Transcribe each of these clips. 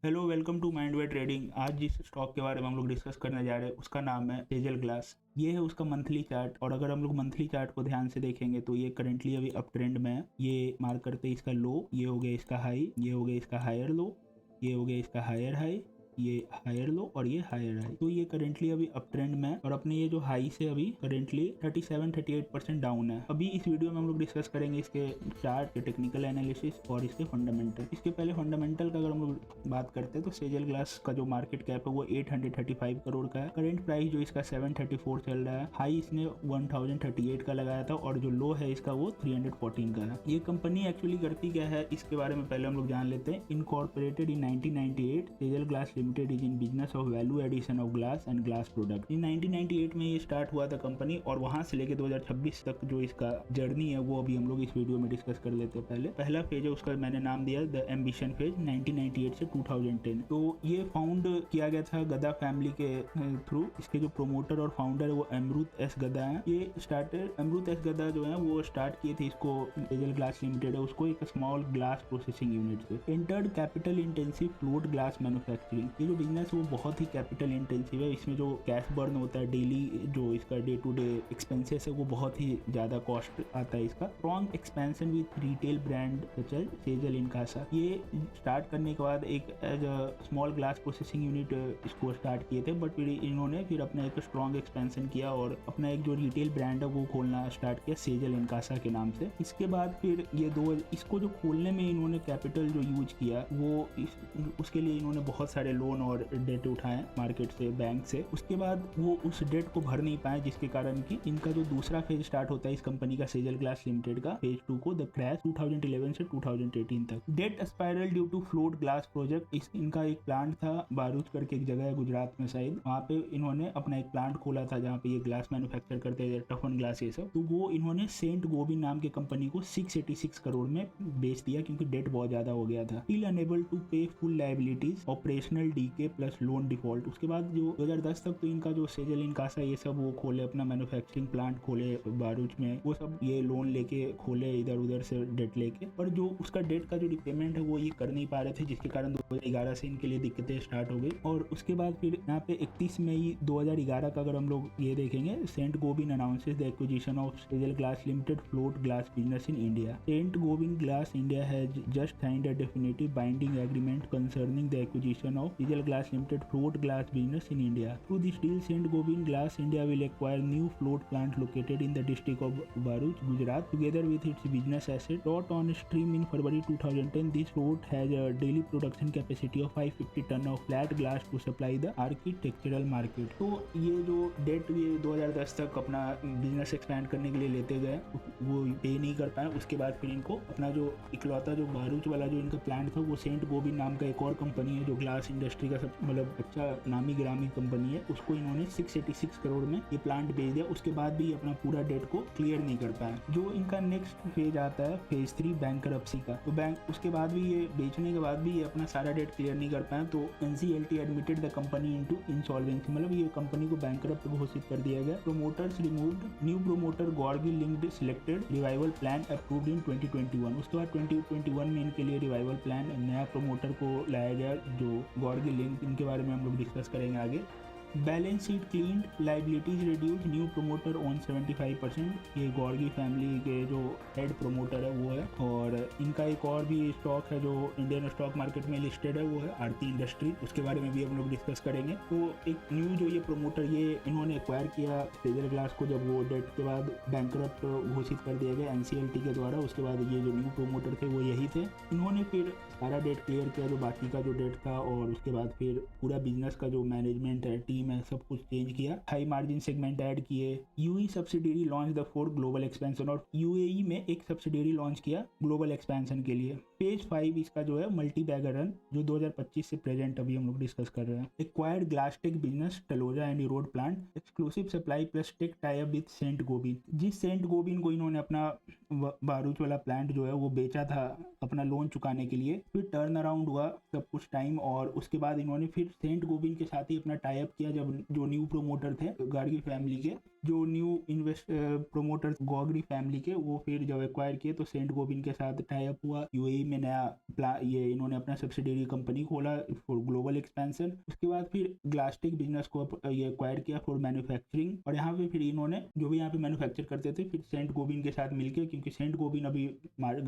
Hello, welcome to mind way trading. आज जिस stock के बारे में हम लोग डिस्कस करने जा रहे हैं उसका नाम है सेजल ग्लास। ये है उसका मंथली चार्ट, और अगर हम लोग मंथली चार्ट को ध्यान से देखेंगे तो ये करंटली अभी अप ट्रेंड में है। ये मार्क करते हैं इसका लो, ये हो गया इसका हाई, ये हो गया इसका हायर लो, ये हो गया इसका हायर हाई, ये हायर लो और ये हायर हाई। तो ये करेंटली अभी अप ट्रेंड में है और अपने ये जो हाई से अभी करेंटली 37-38% डाउन है। अभी इस वीडियो में हम लोग डिस्कस करेंगे इसके चार्ट के टेक्निकल एनालिसिस और इसके फंडामेंटल। इसके पहले फंडामेंटल का अगर हम लोग बात करते हैं तो सेजल ग्लास का जो मार्केट कैप है वो 835 करोड़ का है। करेंट प्राइस जो इसका 734 चल रहा है। हाई इसने 1038 का लगाया था और जो लो है इसका वो 314 का है। ये कंपनी एक्चुअली करती क्या है इसके बारे में पहले हम लोग जान लेते हैं। Incorporated in 1998, Sejal glass limited is in business of value addition of glass and glass product. In 1998 में ये स्टार्ट हुआ था कंपनी, और वहां से लेके 2026 तक जो इसका जर्नी है वो अभी हम लोग इस वीडियो में डिस्कस कर लेते हैं। पहला फेज है उसका मैंने नाम दिया द एम्बिशन फेज, 1998 से 2010। तो ये फाउंड किया गया था गदा फैमिली के थ्रू। इसके जो प्रोमोटर और फाउंडर है वो अमृत एस गदा है। ये स्टार्टेड अमृत एस गदा जो है वो स्टार्ट किए थे इसको, सेजल ग्लास लिमिटेड है उसको, एक स्मॉल ग्लास प्रोसेसिंग यूनिट से। Entered capital intensive float glass manufacturing. ये जो बिजनेस है वो बहुत ही कैपिटल इंटेंसिव है। इसमें जो कैश बर्न होता है डेली, जो इसका डे टू डे एक्सपेंसेस है वो बहुत ही ज्यादा कॉस्ट आता है इसका। Strong expansion with retail brand such as Sejal Incasa. ये स्टार्ट करने के बाद एक as a small glass processing unit इसको स्टार्ट किए थे, बट फिर इन्होंने अपना एक स्ट्रॉन्ग एक्सपेंशन किया और अपना एक जो रिटेल ब्रांड है वो खोलना स्टार्ट किया सेजल इनकासा के नाम से। इसके बाद फिर ये इसको जो खोलने में इन्होंने कैपिटल जो यूज किया वो उसके लिए इन्होंने बहुत सारे लोन और डेट उठाए मार्केट से, बैंक से। उसके बाद वो उस डेट को भर नहीं पाए, जिसके कारण कि इनका जो दूसरा फेज स्टार्ट होता है इस कंपनी का सेजल ग्लास लिमिटेड का, फेज 2 को, द क्रैश, 2011 से 2018 तक। Debt spiral due to float glass project. इनका एक प्लांट था बारूच करके एक जगह है गुजरात में शायद, वहाँ पे इन्होंने अपना एक प्लांट खोला था जहाँ पे ये ग्लास मैन्युफैक्चर करते थे, टफन ग्लास ये सब। तो वो इन्होंने सेंट गोबिन नाम के कंपनी को 686 करोड़ में बेच दिया क्योंकि डेट बहुत ज्यादा हो गया था। Still unable to pay full liabilities, operational डीके प्लस लोन डिफॉल्ट। उसके बाद जो 2010 तक तो इनका जो सेजल इनकासा ये सब वो खोले, अपना मैन्युफैक्चरिंग प्लांट खोले बारूच में, वो सब ये लोन लेके खोले इधर उधर से डेट लेके, पर जो उसका डेट का जो रिपेमेंट है वो ये कर नहीं पा रहे थे, जिसके कारण 2011 से इनके लिए दिक्कतें स्टार्ट हो गई। और उसके बाद फिर यहाँ पे 31 मई 2011 का अगर हम लोग ये देखेंगे, Saint Gobain announces the acquisition of Sejal glass limited float glass business in India. Saint Gobain glass India has just signed a definitive binding agreement concerning the acquisition of Seजल Glass Limited float glass business in India. Through this deal, Saint Gobain Glass India will acquire new float plant located in the district of Bharuch, Gujarat, together with its business asset. Brought on stream in February 2010, this float has a daily production capacity of 550 ton of flat glass to supply the architectural market. तो ये जो date ये 2010 तक अपना business expand करने के लिए लेते गए वो पे नहीं कर पाए। उसके बाद फिर इनको अपना जो इकलौता जो बारूच वाला जो इनका प्लांट था वो सेंट गोबिन नाम का एक और कंपनी है जो ग्लास इंडस्ट्री का सब मतलब अच्छा नामी ग्रामी कंपनी है, उसको इन्होंने 686 करोड़ में ये प्लांट बेच दिया। उसके बाद भी अपना पूरा डेट को क्लियर नहीं कर पाया। जो इनका नेक्स्ट फेज आता है फेज 3 बैंकरप्सी का, तो बैंक उसके बाद भी ये बेचने के बाद भी ये अपना सारा डेट क्लियर नहीं कर पाया, तो NCLT admitted the company into insolvency, मतलब ये कंपनी को बैंकरप्ट घोषित कर दिया गया। Promoters removed, new promoter Gorgi linked selected, revival plan approved in 2021। उसके बाद 2021 में इनके लिए रिवाइवल प्लान, नया प्रोमोटर को लाया गया जो गॉर्गी लिंक, इनके बारे में हम लोग डिस्कस करेंगे आगे। Balance sheet clean, liabilities reduce, new promoter on 75%। ये गॉर्गी फैमिली के जो हेड प्रोमोटर है वो है। और इनका एक और भी स्टॉक है जो इंडियन स्टॉक मार्केट में लिस्टेड है, वो है आरती इंडस्ट्री, उसके बारे में भी हम लोग डिस्कस करेंगे। तो एक न्यू जो ये प्रोमोटर ये इन्होंने एक्वायर किया सेजल ग्लास को जब वो डेट के बाद बैंकरप्ट घोषित कर दिया गया NCLT के द्वारा। उसके बाद ये जो न्यू प्रोमोटर थे वो यही थे। इन्होंने फिर सारा डेट क्लियर किया जो बाकी का जो डेट था, और उसके बाद फिर पूरा बिजनेस का जो मैनेजमेंट है, टीम है, सब कुछ चेंज किया। हाई मार्जिन सेगमेंट ऐड किए। UAE subsidiary launch the for global expansion, और यूएई में एक सब्सिडियरी लॉन्च किया ग्लोबल एक्सपेंशन के लिए। पेज 5 इसका जो है मल्टी बैगर रन, जो 2025 से प्रेजेंट अभी हम लोग डिस्कस कर रहे हैं। Acquired glass tech business Taloja and road plant, exclusive supply plus tech tie up with Saint Gobain. जिस सेंट गोबिन को इन्होंने अपना बारूच वाला प्लांट जो है वो बेचा था अपना लोन चुकाने के लिए, फिर टर्न अराउंड हुआ सब कुछ टाइम, और उसके बाद इन्होंने फिर सेंट गोबिन के साथ ही अपना टाई अप किया। जब जो न्यू प्रोमोटर थे गार्गी फैमिली के, जो न्यू प्रोमोटर गॉगरी फैमिली के, वो फिर जब एक्वायर किए तो सेंट गोबिन के साथ टाई अप हुआ यूएई में नया ये इन्होंने अपना सब्सिडियरी कंपनी खोला फॉर ग्लोबल एक्सपेंशन। उसके बाद फिर ग्लासटेक बिजनेस को ये एक्वायर किया फॉर मैन्युफैक्चरिंग, और यहाँ पे फिर इन्होंने जो भी यहाँ पे मैन्युफैक्चर करते थे फिर सेंट गोबिन के साथ मिलकर, क्योंकि सेंट गोबिन अभी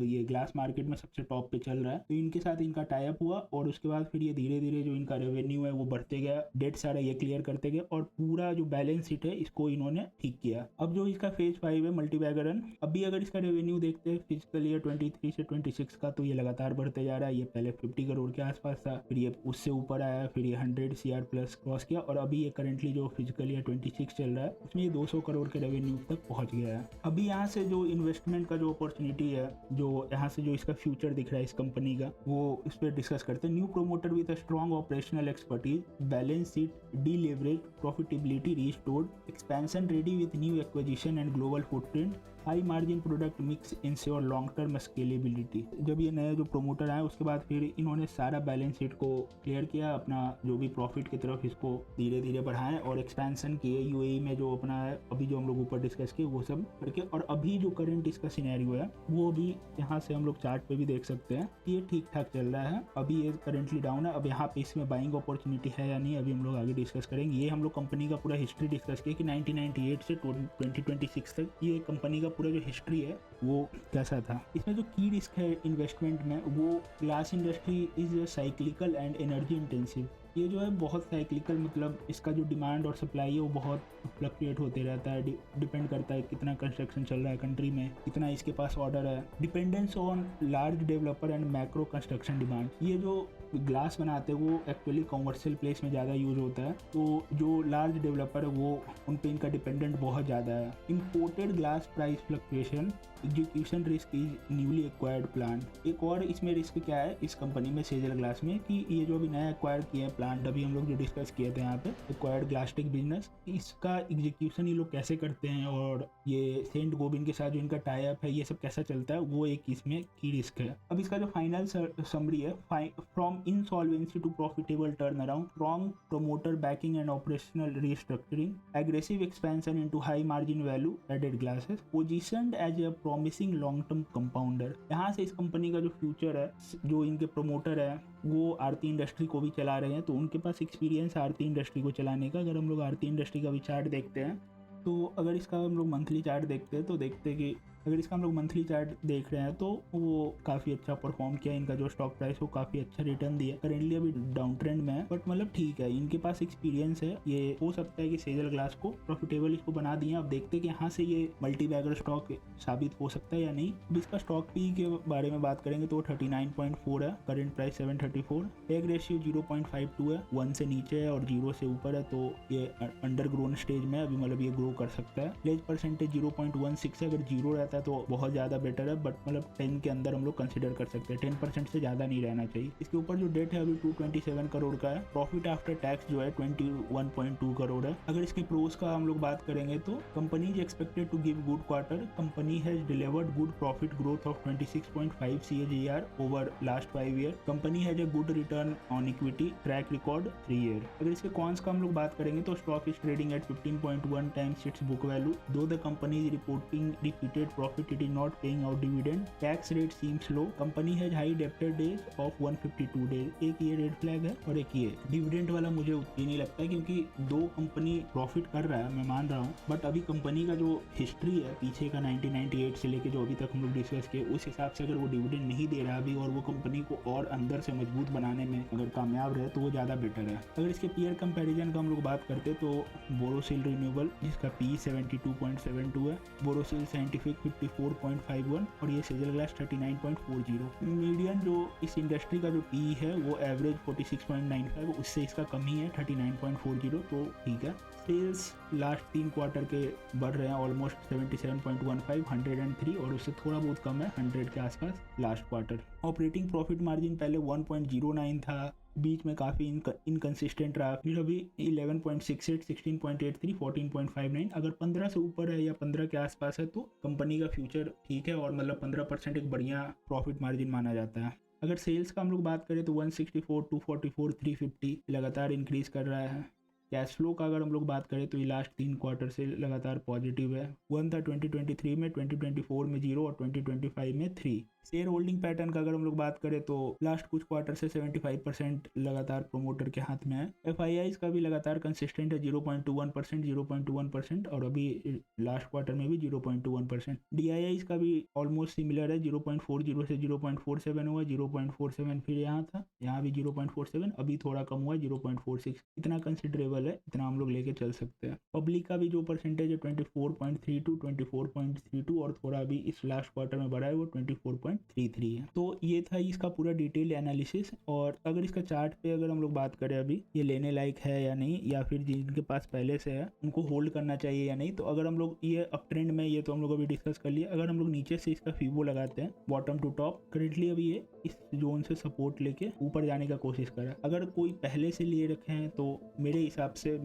ये ग्लास मार्केट में सबसे टॉप पे चल रहा है, तो इनके साथ इनका टाई अप हुआ। और उसके बाद फिर ये धीरे धीरे जो इनका रेवेन्यू है वो बढ़ते गया, डेट सारा ये क्लियर करते गए और पूरा जो बैलेंस शीट है इसको इन्होंने ठीक किया। अब जो इसका फेज 5 है मल्टीवैगरन, अभी अगर इसका रेवेन्यू देखते हैं फिजिकल ईयर 23 से 26 का, तो ये लगातार बढ़ते जा रहा है। ये पहले 50 करोड़ के आसपास था, फिर ये उससे ऊपर आया, फिर ये 100 CR प्लस क्रॉस किया, और अभी ये करंटली जो फिजिकल ईयर 26 चल रहा है उसमें ये 200 करोड़ के रेवेन्यू तक पहुंच गया है। अभी यहाँ से जो इन्वेस्टमेंट का जो अपॉर्चुनिटी है, जो यहाँ से जो इसका फ्यूचर दिख रहा है इस कंपनी का, वो इस पर डिस्कस करते हैं। New promoter with a strong operational expertise, balance sheet D-leverage, profitability restored, expansion ready with new acquisition and global footprint, high margin product mix ensure long term scalability. जब ये नए जो प्रोमोटर आए उसके बाद फिर इन्होंने सारा बैलेंस शीट को क्लियर किया, अपना जो भी प्रॉफिट की तरफ इसको धीरे धीरे बढ़ाएं और एक्सपेंशन किए यूएई में जो अपना है, अभी जो हम लोग ऊपर डिस्कस किए वो सब करके। और अभी जो करंट इसका सिनेरियो है वो भी यहाँ से हम लोग चार्ट पे भी देख सकते हैं, ये ठीक ठाक चल रहा है। अभी ये करेंटली डाउन है। अब यहाँ पे इसमें बाइंग अपॉर्चुनिटी है या नहीं, अभी हम लोग आगे डिस्कस करेंगे। ये हम लोग कंपनी का पूरा हिस्ट्री डिस्कस किया कि 1998 से 2026 तक ये कंपनी का पूरा जो हिस्ट्री है वो कैसा था। इसमें जो की रिस्क है इन्वेस्टमेंट में, वो glass industry is cyclical and energy intensive. ये जो है बहुत साइक्लिकल, मतलब इसका जो डिमांड और सप्लाई है वो बहुत फ्लक्चुएट होते रहता है, डिपेंड करता है कितना कंस्ट्रक्शन चल रहा है कंट्री में, कितना इसके पास ऑर्डर है, dependence on large developer and macro construction demand. ये जो ग्लास बनाते हैं वो एक्चुअली कॉमर्शियल प्लेस में ज़्यादा यूज होता है, तो जो लार्ज डेवलपर है वो उन पे इनका डिपेंडेंट बहुत ज़्यादा है। Imported glass price fluctuation, execution risk is newly acquired plant. एक और इसमें रिस्क क्या है इस कंपनी में सेजल ग्लास में, कि ये जो अभी नया एक्वायर किया है प्लांट, अभी हम लोग जो डिस्कस किए थे यहाँ पे एक्वायर्ड ग्लासटेक बिजनेस, इसका एग्जीक्यूशन ये लोग कैसे करते हैं और ये सेंट गोबिन के साथ जो इनका टाई अप है ये सब कैसा चलता है, वो एक इसमें की रिस्क है। अब इसका जो फाइनल समरी है, from insolvency to profitable turnaround, strong promoter backing and operational restructuring, aggressive expansion into high margin value added glasses, positioned as a promising long term compounder। यहाँ से इस कंपनी का जो फ्यूचर है, जो इनके प्रोमोटर है वो आरती इंडस्ट्री को भी चला रहे हैं, तो उनके पास एक्सपीरियंस आरती इंडस्ट्री को चलाने का। अगर हम लोग आरती इंडस्ट्री का भी चार्ट देखते हैं, तो अगर इसका हम लोग मंथली चार्ट देखते हैं तो देखते हैं कि अगर इसका हम लोग मंथली चार्ट देख रहे हैं तो वो काफ़ी अच्छा परफॉर्म किया। इनका जो स्टॉक प्राइस वो काफ़ी अच्छा रिटर्न दिया। करेंटली अभी डाउन ट्रेंड में है, बट मतलब ठीक है, इनके पास एक्सपीरियंस है। ये हो सकता है कि सेजल ग्लास को प्रॉफिटेबल इसको बना दिए। अब देखते हैं कि यहाँ से ये मल्टीबैगर स्टॉक साबित हो सकता है या नहीं। अब इसका स्टॉक पी के बारे में बात करेंगे तो 39.4 है, करेंट प्राइस 734, पेग रेशियो 0.52 है, 1 से नीचे है और 0 से ऊपर है, तो ये अंडर ग्रोन स्टेज में अभी, मतलब ये ग्रो कर सकता है। प्लेज परसेंटेज 0.16 है, अगर 0 रहता है तो बहुत ज़्यादा बेटर है, बट मतलब 10 के अंदर हम लोग कंसिडर कर सकते हैं, 10% से ज़्यादा नहीं रहना चाहिए। इसके ऊपर जो डेट है अभी 227 करोड़ का है। प्रॉफिट आफ्टर टैक्स जो है 21.2 करोड़ है। अगर इसके प्रोस का हम लोग बात करेंगे तो company is expected to give good quarter, company has delivered good profit growth of 26.5 CAGR over last 5 year, company has a good return on equity, track record 3 year. अगर इसके कॉन्स का हम लोग बात करेंगे तो stock is trading at 15.1 times its book value, though the company is reporting repeated profit, it is not paying out dividend, tax rate seems low, company has high debtor days of 152 days। एक ये red flag है और एक ये dividend वाला मुझे उतना नहीं लगता है, क्योंकि दो कंपनी प्रॉफिट कर रहा है मैं मान रहा हूँ, बट अभी कंपनी का जो हिस्ट्री है पीछे का 1998 से लेके जो अभी तक हम लोग डिस्कस किए, उस हिसाब से अगर वो डिविडेंड नहीं दे रहा अभी और वो कंपनी को और अंदर से मजबूत बनाने में अगर कामयाब रहे तो वो ज़्यादा बेटर है। अगर इसके पीयर कंपेरिजन का हम लोग बात करते तो बोरोसिल रिन्यूएबल जिसका पी 72.72 है, बोरोसिल साइंटिफिक 54.51 और ये सेजल ग्लास 39.40। मीडियन जो इस इंडस्ट्री का जो पी है वो एवरेज 46.95, उससे इसका कम ही है 39.40, तो ठीक है। सेल्स लास्ट 3 क्वार्टर के बढ़ रहे हैं ऑलमोस्ट 77.15, 103 और उससे थोड़ा बहुत कम है 100 के आसपास last quarter. Operating profit margin पहले 1.09 था, बीच में काफ़ी इनकंसिस्टेंट रहा, फिर अभी 11.68, 16.83, 14.59। अगर 15 से ऊपर है या 15 के आसपास है तो कंपनी का फ्यूचर ठीक है, और मतलब 15% एक बढ़िया प्रॉफिट मार्जिन माना जाता है। अगर सेल्स का हम लोग बात करें तो 164, 244, 350 लगातार इंक्रीज कर रहा है। कैश फ्लो का अगर हम लोग बात करें तो ये लास्ट 3 क्वार्टर से लगातार पॉजिटिव है। 1 था 2023 में, 2024 में 0 और 2025 में 3। शेयर होल्डिंग पैटर्न का अगर हम लोग बात करें तो लास्ट कुछ क्वार्टर से 75% लगातार प्रोमोटर के हाथ में है। FIIs का भी लगातार कंसिस्टेंट है 0.21%, 0.21%, और अभी लास्ट क्वार्टर में भी 0.21%। DIIs का भी ऑलमोस्ट सिमिलर है, 0.40 से 0.47 हुआ, 0.47 फिर यहाँ था, यहाँ भी 0.47, अभी थोड़ा कम हुआ 0.46। इतना कंसिडरेबल है, इतना हम लोग लेके चल सकते हैं। पब्लिक का भी जो परसेंटेज है 24.32 और थोड़ा अभी इस लास्ट क्वार्टर में बढ़ा है वो 24.33 है। तो ये था इसका पूरा डिटेल एनालिसिस। और अगर इसका चार्ट पे अगर हम लोग बात करें अभी ये लेने लायक है या नहीं, या फिर जिनके पास पहले से है उनको होल्ड करना चाहिए या नहीं, तो अगर हम लोग ये अप ट्रेंड में, ये तो हम लोग अभी डिस्कस कर लिया, अगर हम लोग नीचे से इसका फीबो लगाते हैं बॉटम टू टॉप, करेंटली अभी ये इस जोन से सपोर्ट लेके ऊपर जाने का कोशिश कर रहा है। अगर कोई पहले से लिए रखे हैं तो मेरे हिसाब से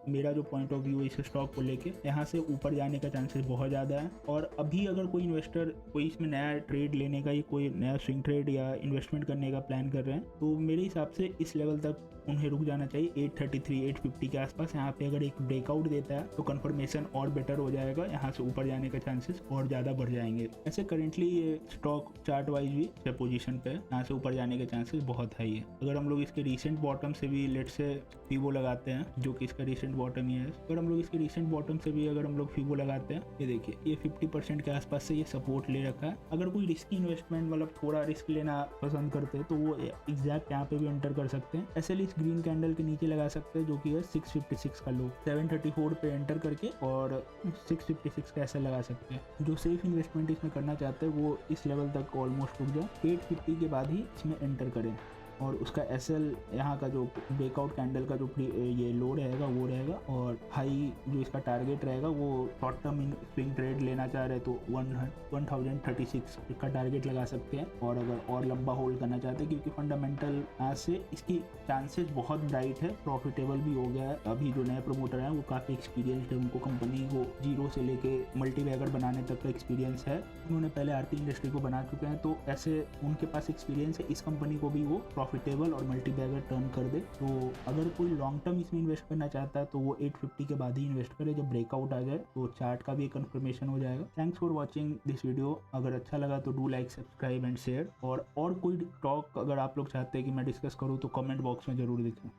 मेरा जो पॉइंट ऑफ व्यू है इस स्टॉक को लेके, यहाँ से ऊपर जाने का चांसेस बहुत ज़्यादा है। और अभी अगर कोई इन्वेस्टर कोई इसमें नया ट्रेड लेने का या कोई नया स्विंग ट्रेड या इन्वेस्टमेंट करने का प्लान कर रहे हैं तो मेरे हिसाब से इस लेवल तक उन्हें रुक जाना चाहिए, 833 850 के आसपास। यहाँ पे अगर एक ब्रेकआउट देता है तो कंफर्मेशन और बेटर हो जाएगा, यहाँ से ऊपर जाने के चांसेस और ज़्यादा बढ़ जाएंगे। ऐसे करेंटली ये स्टॉक चार्ट वाइज भी पोजीशन पे है, यहाँ से ऊपर जाने के चांसेस बहुत हाई है। अगर हम लोग इसके रिसेंट बॉटम से भी लेट से फीबो लगाते हैं, जो कि इसका रिसेंट बॉटम ही है, अगर हम लोग इसके रिसेंट बॉटम से भी अगर हम लोग फीबो लगाते हैं, ये देखिए ये 50% के आसपास से ये सपोर्ट ले रखा है। अगर कोई रिस्की इन्वेस्टमेंट मतलब थोड़ा रिस्क लेना पसंद करते हैं तो वो एग्जैक्ट यहाँ पे भी एंटर कर सकते हैं। ऐसे इस ग्रीन कैंडल के नीचे लगा सकते हैं जो कि है 656 का लो, 734 पे एंटर करके और 656 का ऐसा लगा सकते हैं। जो सेफ इन्वेस्टमेंट इसमें करना चाहते हैं वो इस लेवल तक ऑलमोस्ट रुक जाए, 850 के बाद ही इसमें एंटर करें। और उसका SL यहाँ का जो ब्रेकआउट कैंडल का जो ये लो रहेगा वो रहेगा, और हाई जो इसका टारगेट रहेगा वो शॉर्ट टर्म स्विंग ट्रेड लेना चाह रहे तो 1036 इसका टारगेट लगा सकते हैं। और अगर और लंबा होल्ड करना चाहते हैं क्योंकि फंडामेंटल आज से इसकी चांसेस बहुत ब्राइट है, प्रॉफिटेबल भी हो गया है। अभी जो नए प्रमोटर हैं वो काफ़ी एक्सपीरियंसड है, उनको कंपनी को जीरो से लेके मल्टी बैगर बनाने तक का एक्सपीरियंस है, उन्होंने पहले आरती इंडस्ट्री को बना चुके हैं, तो ऐसे उनके पास एक्सपीरियंस है। इस कंपनी को भी वो प्रॉफिटेबल और मल्टी बैगर टर्न कर दे। तो अगर कोई लॉन्ग टर्म इसमें इन्वेस्ट करना चाहता है तो वो 850 के बाद ही इन्वेस्ट करे, जब ब्रेकआउट आ जाए तो चार्ट का भी कंफर्मेशन हो जाएगा। Thanks for watching this video. अगर अच्छा लगा तो do like, subscribe and share. और कोई टॉक अगर आप लोग चाहते हैं कि मैं डिस्कस करूँ तो कमेंट बॉक्स में जरूर लिखें।